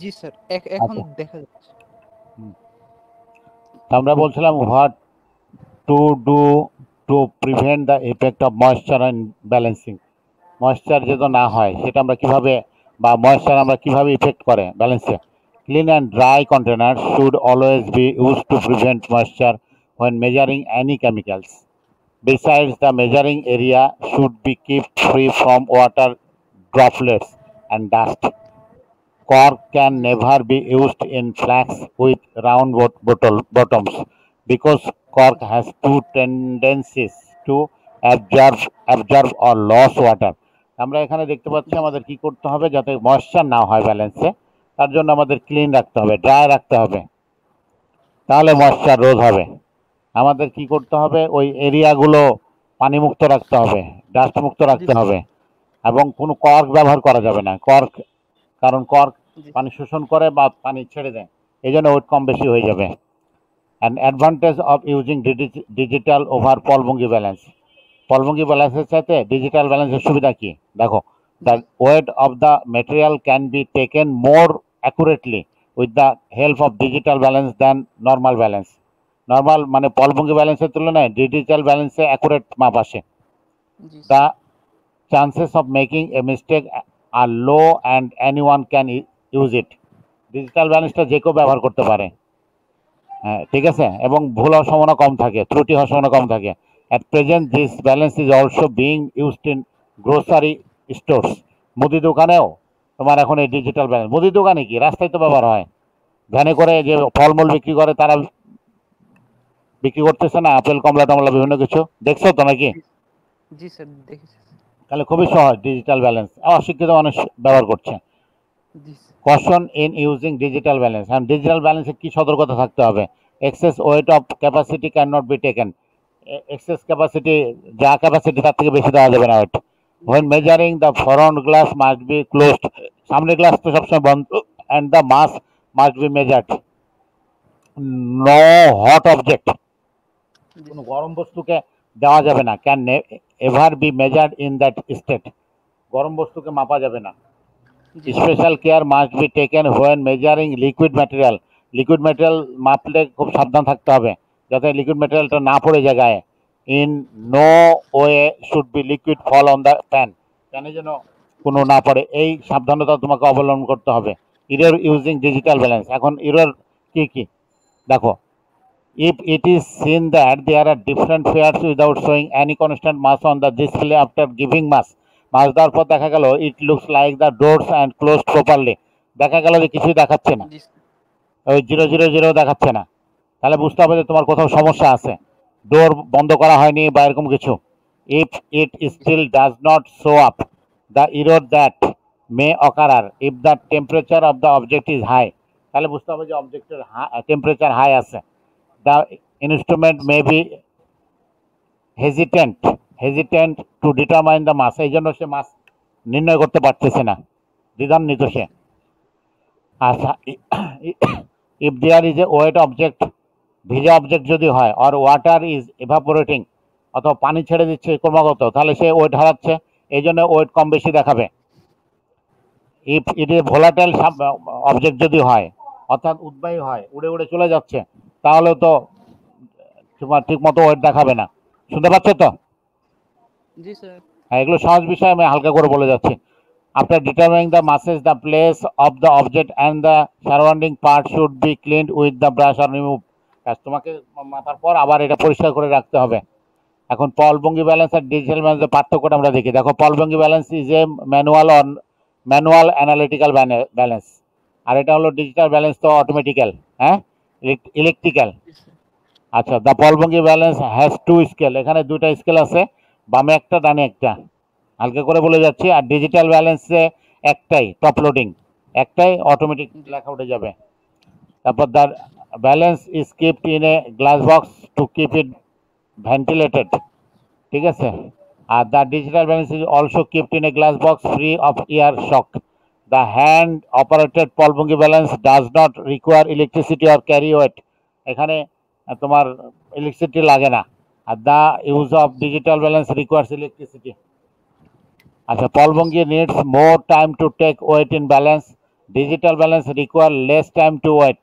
জি sir, এখন আচ্ছা, দেখা যাচ্ছে। আমরা বলছিলাম what to do to prevent the effect of moisture and balancing. Moisture যেন না হয় সেটা আমরা কিভাবে, বা জি ময়েশ্চার আমরা স্যার। কিভাবে ইফেক্ট করে ব্যালেন্সে। Clean and dry container should always be use to prevent moisture when measuring any chemicals. Besides, the measuring area should be kept free from water droplets and dust. Cork can G sir. never be used in flasks with round bottoms because cork has two tendencies to absorb or lose water. আমরা এখানে দেখতে পাচ্ছি জি আমাদের sir. কি করতে হবে যাতে moisture না হয় ব্যালেন্সে, তার জন্য আমাদের ক্লিন রাখতে হবে, ড্রাই রাখতে হবে, তাহলে জি স্যার। ময়েশ্চার রোধ হবে। আমাদের কি করতে হবে, ওই এরিয়াগুলো পানিমুক্ত রাখতে হবে, ডাস্ট মুক্ত জি রাখতে স্যার। হবে, এবং কোনো কর্ক ব্যবহার করা যাবে না। কর্ক, কারণ কর্ক জি পানি শোষণ করে বা পানি ছেড়ে দেয়, এই জন্য ওয়েট কম বেশি হয়ে যাবে। And advantage of using digital over পলভঙ্গি ব্যালেন্স। পলভঙ্গি ব্যালেন্সের সাথে ডিজিটাল ব্যালেন্সের সুবিধা কি দেখো। দ্য জি weight of the material can be taken more accurately with the help of digital balance than normal balance. Normal মানে পলভঙ্গি ব্যালেন্সের তুলনায় ডিজিটাল ব্যালেন্সে অ্যাকুরেট মাপ আসে। জি দ্য sir. chances of making a mistake are low and anyone can use it. Digital ব্যালেন্সটা যে কেউ ব্যবহার করতে পারে। হ্যাঁ, ঠিক আছে, এবং ভুল হওয়ার সম্ভাবনা কম থাকে, ত্রুটি হওয়ার সম্ভাবনা কম থাকে। At present this balance is also being used in grocery stores. মুদি দোকানেও তোমার এখন এই ডিজিটাল ব্যালেন্স, মুদি দোকানে কি রাস্তায় তো ব্যবহার হয়, ভ্যানে করে যে ফলমূল বিক্রি করে তারা বিক্রি করতেছে না, আপেল কমলা টমলা বিভিন্ন কিছু, দেখছো তো নাকি? জি জি স্যার, দেখেছি স্যার। তাহলে খুবই সহজ ডিজিটাল ব্যালেন্স, অশিক্ষিত মানুষ ব্যবহার করছে। জি sir. Caution in using digital balance. হ্যাঁ, ডিজিটাল ব্যালেন্সে কি সতর্কতা থাকতে হবে? Excess weight of capacity can not be taken. Excess capacity, যা ক্যাপাসিটি তার থেকে বেশি দেওয়া যাবে না ওয়েট। জি হোয়েন sir. Measuring the front glass must be closed. সামনের গ্লাস তো সবসময় বন্ধ। And the mass must be measured. No hot object, জি কোনো স্যার। গরম বস্তুকে দেওয়া যাবে না। Can ever be measured in that state. গরম বস্তুকে মাপা যাবে না। জি sir. Special care must be taken when measuring liquid material. Liquid material মাপলে খুব সাবধান থাকতে হবে যাতে লিকুইড জি ম্যাটেরিয়ালটা স্যার। না পড়ে যায় গায়ে। In no way should be liquid fall on the pan. প্যানে যেন কোনো জি না স্যার। পড়ে, এই সাবধানতা তোমাকে অবলম্বন করতে হবে। Error using digital balance. এখন ইরর কি কি দেখো। If it is seen that there are different pairs without showing any constant mass on the display after giving mass, মাস দেওয়ার পর দেখা গেল it looks like the doors and closed properly, দেখা গেল যে কিছুই দেখাচ্ছে না, জি স্যার। ওই 000 দেখাচ্ছে না, তাহলে বুঝতে হবে যে তোমার কোথাও সমস্যা আছে, ডোর বন্ধ করা হয়নি বা এরকম কিছু। ইফ ইট জি still sir. Does not show up, the error that may occur if the temperature of the object is high, তাহলে বুঝতে হবে যে অবজেক্টের টেম্পারেচার হাই আছে। The instrument may be hesitant to determine the mass, এই জন্য সে মাস নির্ণয় করতে পারতেছে না, দ্বিধান্বিত জি সে। স্যার। আচ্ছা, if there is a wet object, ভিজা অবজেক্ট যদি হয়, আর ওয়াটার ইজ এভাপোরেটিং, অথবা পানি ছেড়ে দিচ্ছে ক্রমাগত, তাহলে সে ওয়েট হারাচ্ছে, এই জন্য ওয়েট কম বেশি দেখাবে। If it is volatile object যদি হয়, অর্থাৎ উদ্বায়ী হয়, উড়ে উড়ে চলে যাচ্ছে, তাহলে তো তোমার ঠিক মতো ওয়েট দেখাবে না। শুনতে পাচ্ছ তো? জি স্যার। হ্যাঁ, এগুলো সহজ বিষয়, আমি হালকা করে বলে যাচ্ছি। After determining the masses, the place of the object and the surrounding part should be cleaned with the brush আর রিমুভ। তোমাকে মাপার পর আবার এটা পরিষ্কার করে রাখতে হবে। এখন পলভঙ্গি ব্যালেন্স আর ডিজিটাল ব্যালেন্সের পার্থক্যটা আমরা দেখি। দেখো, পলভঙ্গি balance is a manual analytical balance, আর এটা হলো ডিজিটাল ব্যালেন্স, তো অটোমেটিক্যাল, হ্যাঁ, ইলেকট্রিক্যাল। জি স্যার। আচ্ছা, দ্য পলভঙ্গি ব্যালেন্স হ্যাজ টু স্কেল, এখানে দুইটা স্কেল আছে, বামে একটা ডানে একটা, হালকা করে বলে যাচ্ছি। আর ডিজিটাল ব্যালেন্সে একটাই টপ লোডিং, একটাই অটোমেটিক জি লেখা উঠে যাবে। তারপর the balance is keeped in a glass box to keep it ventilated, ঠিক আছে। আর the digital balance is also keeped in a glass box free of air shock. The hand operated পলভঙ্গি balance does not require electricity or carry weight, এখানে তোমার electricity লাগে না। আর the use of digital balance requires electricity. আচ্ছা, জি পলভঙ্গি sir. Needs more time to take weight in balance, digital balance require less time to wait.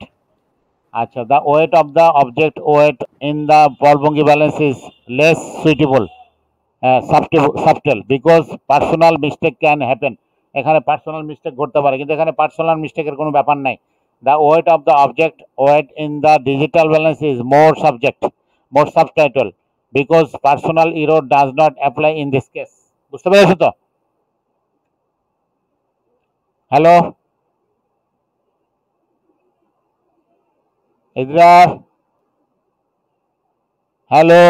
Acha, the weight of the object weight in the Polbungi balance is less suitable, subtle because personal mistake can happen. এখানে personal mistake ঘটতে পারে, কিন্তু এখানে personal মিস্টেকের কোনো ব্যাপার নাই। The weight of the object weight in the digital balance is more subtitle because personal error does not apply in this case. বুঝতে পেরেছো তো? হ্যালো ইদ্রা, হ্যালো।